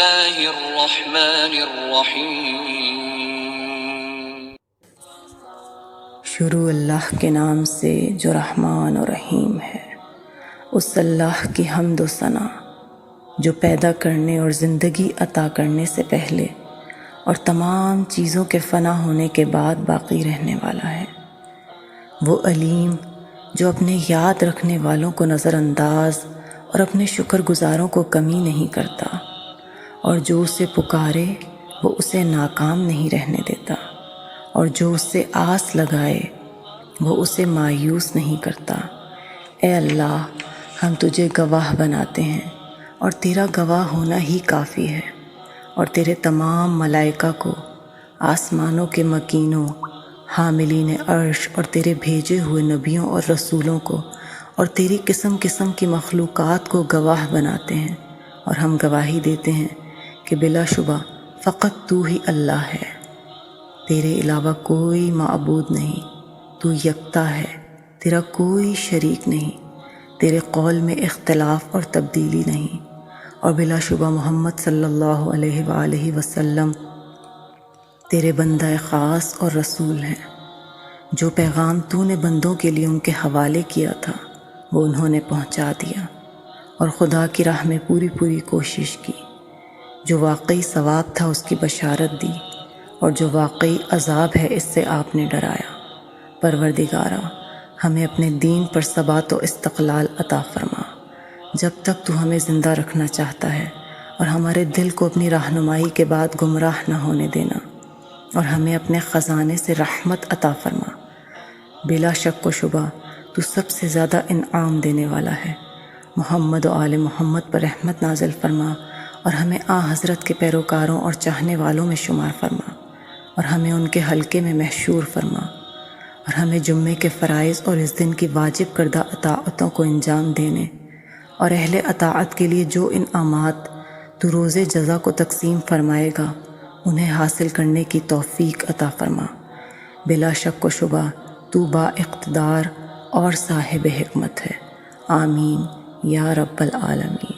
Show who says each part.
Speaker 1: اللہ الرحمن الرحیم۔
Speaker 2: شروع اللہ کے نام سے جو رحمان و رحیم ہے، اس اللہ کی حمد و ثنا جو پیدا کرنے اور زندگی عطا کرنے سے پہلے اور تمام چیزوں کے فنا ہونے کے بعد باقی رہنے والا ہے۔ وہ علیم جو اپنے یاد رکھنے والوں کو نظر انداز اور اپنے شکر گزاروں کو کمی نہیں کرتا، اور جو اسے پکارے وہ اسے ناکام نہیں رہنے دیتا، اور جو اس سے آس لگائے وہ اسے مایوس نہیں کرتا۔ اے اللہ، ہم تجھے گواہ بناتے ہیں اور تیرا گواہ ہونا ہی کافی ہے، اور تیرے تمام ملائکہ کو، آسمانوں کے مکینوں، حاملین عرش اور تیرے بھیجے ہوئے نبیوں اور رسولوں کو، اور تیری قسم قسم کی مخلوقات کو گواہ بناتے ہیں، اور ہم گواہی دیتے ہیں کہ بلا شبہ فقط تو ہی اللہ ہے، تیرے علاوہ کوئی معبود نہیں، تو یکتا ہے، تیرا کوئی شریک نہیں، تیرے قول میں اختلاف اور تبدیلی نہیں، اور بلا شبہ محمد صلی اللہ علیہ وآلہ وسلم تیرے بندہ خاص اور رسول ہیں۔ جو پیغام تو نے بندوں کے لیے ان کے حوالے کیا تھا وہ انہوں نے پہنچا دیا، اور خدا کی راہ میں پوری کوشش کی۔ جو واقعی ثواب تھا اس کی بشارت دی، اور جو واقعی عذاب ہے اس سے آپ نے ڈرایا۔ پروردگارا، ہمیں اپنے دین پر ثبات و استقلال عطا فرما جب تک تو ہمیں زندہ رکھنا چاہتا ہے، اور ہمارے دل کو اپنی رہنمائی کے بعد گمراہ نہ ہونے دینا، اور ہمیں اپنے خزانے سے رحمت عطا فرما۔ بلا شک و شبہ تو سب سے زیادہ انعام دینے والا ہے۔ محمد و آل محمد پر رحمت نازل فرما، اور ہمیں حضرت کے پیروکاروں اور چاہنے والوں میں شمار فرما، اور ہمیں ان کے حلقے میں محشور فرما، اور ہمیں جمعے کے فرائض اور اس دن کی واجب کردہ اطاعتوں کو انجام دینے، اور اہل اطاعت کے لیے جو انعامات تو روز جزا کو تقسیم فرمائے گا انہیں حاصل کرنے کی توفیق عطا فرما۔ بلا شک و شبہ تو با اقتدار اور صاحب حکمت ہے۔ آمین یا رب العالمین۔